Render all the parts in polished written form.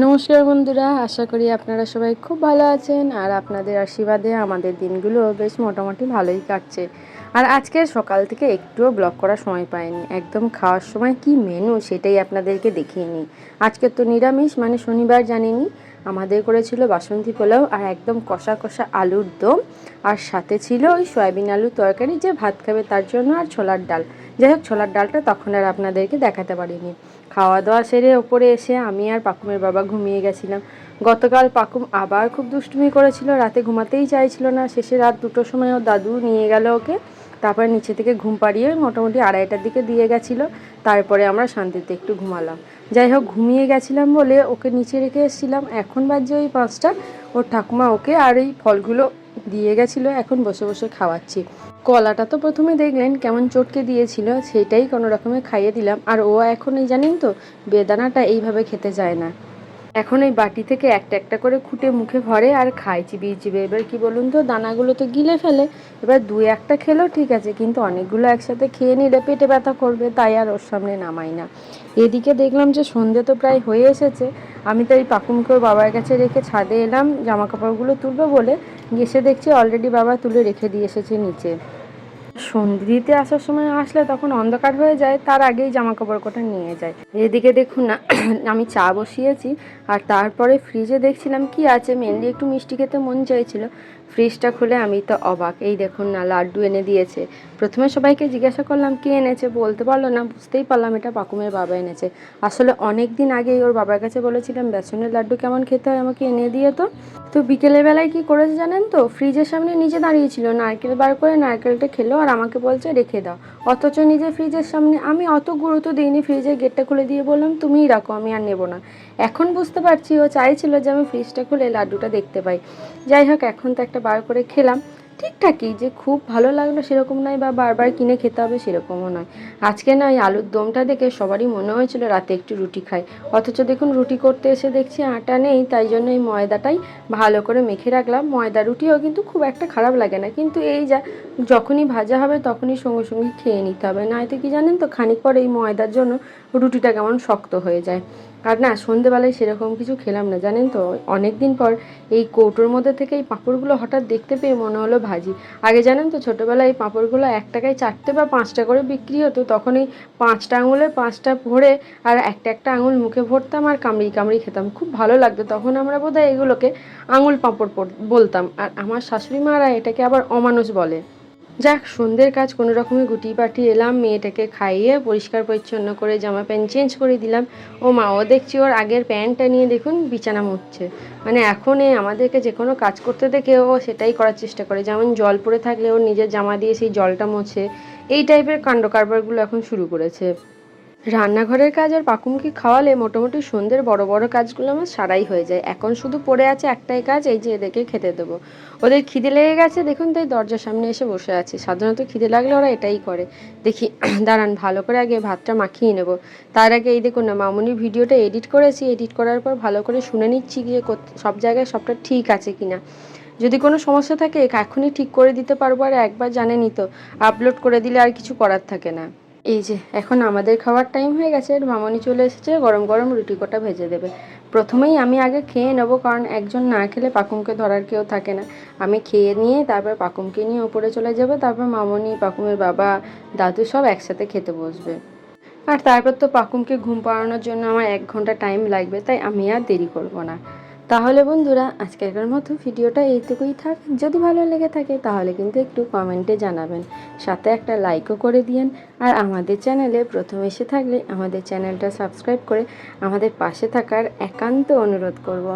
নমস্কার বন্ধুরা, আশা করি আপনারা সবাই খুব ভালো আছেন আর আপনাদের আশীর্বাদে আমাদের দিনগুলো বেশ মোটামুটি ভালোই কাটছে। আর আজকের সকাল থেকে একটুও ব্লগ করার সময় পাইনি, একদম খাওয়ার সময় কি মেনু সেটাই আপনাদেরকে দেখিয়ে নিই। আজকে তো নিরামিষ, মানে শনিবার জানিনি। আমাদের করেছিল বাসন্তী পোলাও আর একদম কষা কষা আলুর দম, আর সাথে ছিল ওই সয়াবিন আলুর তরকারি, যে ভাত খাবে তার জন্য, আর ছোলার ডাল। যাই হোক, ছোলার ডালটা তখন আর আপনাদেরকে দেখাতে পারিনি। খাওয়া দাওয়া সেরে ওপরে এসে আমি আর পাকুমের বাবা ঘুমিয়ে গেছিলাম। গতকাল পাকুম আবার খুব দুষ্টুমি করেছিল, রাতে ঘুমাতেই চাইছিল না। শেষে রাত 2টোর সময় ওর দাদু নিয়ে গেল ওকে, তারপরে নিচে থেকে ঘুম পাড়িয়ে মোটামুটি 2:30টার দিকে দিয়ে গেছিলো। তারপরে আমরা শান্তিতে একটু ঘুমালাম। যাই হোক, ঘুমিয়ে গেছিলাম বলে ওকে নিচে রেখে এসেছিলাম। এখন বাজে ওই 5টা। ওর ঠাকুমা ওকে আর এই ফলগুলো দিয়ে গেছিলো, এখন বসে বসে খাওয়াচ্ছি। কলাটা তো প্রথমে দেখলেন কেমন চটকে দিয়েছিল, সেটাই কোনো রকমে খাইয়ে দিলাম। আর ও এখন এই জানেন তো, বেদানাটা এইভাবে খেতে যায় না। এখন এই বাটি থেকে একটা একটা করে খুঁটে মুখে ভরে আর খায় চিবিয়ে চিবিয়ে। এবার কি বলুন তো, দানাগুলো তো গিলে ফেলে। এবার 2-1টা খেলেও ঠিক আছে, কিন্তু অনেকগুলো একসাথে খেয়ে নিলে পেটে ব্যথা করবে, তাই আর ওর সামনে নামাই না। এদিকে দেখলাম যে সন্ধে তো প্রায় হয়ে এসেছে। আমি তো এই পাকুমকে ওর বাবার কাছে রেখে ছাদে এলাম জামা কাপড়গুলো তুলবো বলে। এসে দেখছি অলরেডি বাবা তুলে রেখে দিয়ে এসেছে নিচে। সন্ধে দিতে আসার সময় আসলে তখন অন্ধকার হয়ে যায়, তার আগেই জামা কাপড় কটা নিয়ে যায়। এদিকে দেখুন না, আমি চা বসিয়েছি আর তারপরে ফ্রিজে দেখছিলাম কি আছে, মেনলি একটু মিষ্টি খেতে মন চাইছিল। ফ্রিজটা খুলে আমি তো অবাক, এই দেখুন না, লাড্ডু এনে দিয়েছে। প্রথমে সবাইকে জিজ্ঞাসা করলাম কে এনেছে, বলতে পারলো না। বুঝতেই পারলাম এটা পাকুমের বাবা এনেছে। আসলে অনেক দিন আগেই ওর বাবার কাছে বলেছিলাম বেসনের লাড্ডু কেমন খেতে হয় আমাকে এনে দিয়ে তো। তো বিকেলের বেলায় কি করেছে জানেন তো, ফ্রিজের সামনে নিজে দাঁড়িয়েছিল, নারকেল বার করে নারকেলটা খেলো আর আমাকে বলছে রেখে দাও। অথচ নিজে ফ্রিজের সামনে। আমি অত গুরুত্ব দিইনি, ফ্রিজের গেটটা খুলে দিয়ে বললাম তুমিই রাখো, আমি আর নেবো না। এখন বুঝতে পারছি ও চাইছিল যে আমি ফ্রিজটা খুলে লাড্ডুটা দেখতে পাই। যাই হোক, এখন তো একটা বার করে খেলাম। ঠিকঠাকই, যে খুব ভালো লাগলো সেরকম নয়, বা বারবার কিনে খেতে হবে সেরকমও নয়। আজকে না এই আলুর দমটা দেখে সবারই মনে হয়েছিল রাতে একটু রুটি খাই। অথচ দেখুন, রুটি করতে এসে দেখছি আটা নেই, তাই জন্য এই ময়দাটাই ভালো করে মেখে রাখলাম। ময়দা রুটিও কিন্তু খুব একটা খারাপ লাগে না, কিন্তু এই যা যখনই ভাজা হবে তখনই সঙ্গে সঙ্গে খেয়ে নিতে হবে, নয়তো কি জানেন তো, খানিক পরে এই ময়দার জন্য রুটিটা কেমন শক্ত হয়ে যায়। আর না, সন্ধেবেলায় সেরকম কিছু খেলাম না জানেন তো। অনেক দিন পর এই কৌটোর মধ্যে থেকে এই পাঁপড়গুলো হঠাৎ দেখতে পেয়ে মনে হলো ভাজি। আগে জানেন তো, ছোটোবেলায় এই পাঁপড়গুলো 1 টাকায় 4টে বা 5টা করে বিক্রি হতো। তখন এই 5টা আঙুলে 5টা ভরে আর একটা একটা আঙুল মুখে ভরতাম আর কামড়ি কামড়ি খেতাম, খুব ভালো লাগতো। তখন আমরা বোধহয় এগুলোকে আঙুল পাঁপড় বলতাম, আর আমার শাশুড়ি মারা এটাকে আবার অমানুষ বলে। যাক, সন্ধ্যের কাজ কোনো রকমে গুটিয়ে পাঠিয়ে এলাম, মেয়েটাকে খাইয়ে পরিষ্কার পরিচ্ছন্ন করে জামা প্যান্ট চেঞ্জ করে দিলাম। ও মা, ও দেখছি ওর আগের প্যান্টটা নিয়ে দেখুন বিছানা মুছছে। মানে এখন আমাদেরকে যে কোনো কাজ করতে দেখে ও সেটাই করার চেষ্টা করে, যেমন জল পড়ে থাকলে ওর নিজের জামা দিয়ে সেই জলটা মোছে। এই টাইপের কাণ্ড কারবারগুলো এখন শুরু করেছে। রান্নাঘরের কাজ আর পাকুমকে খাওয়ালে মোটামুটি সন্ধ্যের বড় বড় কাজগুলো আমার সারাই হয়ে যায়। এখন শুধু পড়ে আছে একটাই কাজ, এই যে এদেরকে খেতে দেবো। ওদের খিদে লেগে গেছে দেখুন, তাই দরজার সামনে এসে বসে আছে। সাধারণত খিদে লাগলে ওরা এটাই করে। দেখি, দাঁড়ান, ভালো করে আগে ভাতটা মাখিয়ে নেব। তার আগে এই দেখুন না, মামুনির ভিডিওটা এডিট করেছি। এডিট করার পর ভালো করে শুনে নিচ্ছি যে সব জায়গায় সবটা ঠিক আছে কিনা। যদি কোনো সমস্যা থাকে এখনই ঠিক করে দিতে পারবো, আর একবার জানেনই তো, আপলোড করে দিলে আর কিছু করার থাকে না। এই যে এখন আমাদের খাওয়ার টাইম হয়ে গেছে, মামনি চলে এসেছে, গরম গরম রুটি কটা ভেজে দেবে। প্রথমেই আমি আগে খেয়ে নেবো, কারণ একজন না খেলে পাকুমকে ধরার কেউ থাকে না। আমি খেয়ে নিয়ে তারপর পাকুমকে নিয়ে ওপরে চলে যাবো, তারপর মামনি, পাকুমের বাবা, দাদু সব একসাথে খেতে বসবে। আর তারপর তো পাকুমকে ঘুম পাড়ানোর জন্য আমার 1 ঘন্টা টাইম লাগবে, তাই আমি আর দেরি করব না। তাহলে বন্ধুরা, আজকের মতো ভিডিওটা এইটুকুই থাক। যদি ভালো লেগে থাকে তাহলে কিন্তু একটু কমেন্টে জানাবেন, সাথে একটা লাইকও করে দিয়েন। আর আমাদের চ্যানেলে প্রথম এসে থাকলে আমাদের চ্যানেলটা সাবস্ক্রাইব করে আমাদের পাশে থাকার একান্ত অনুরোধ করব।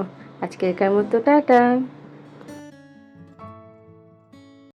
আজকের মতো টাটা।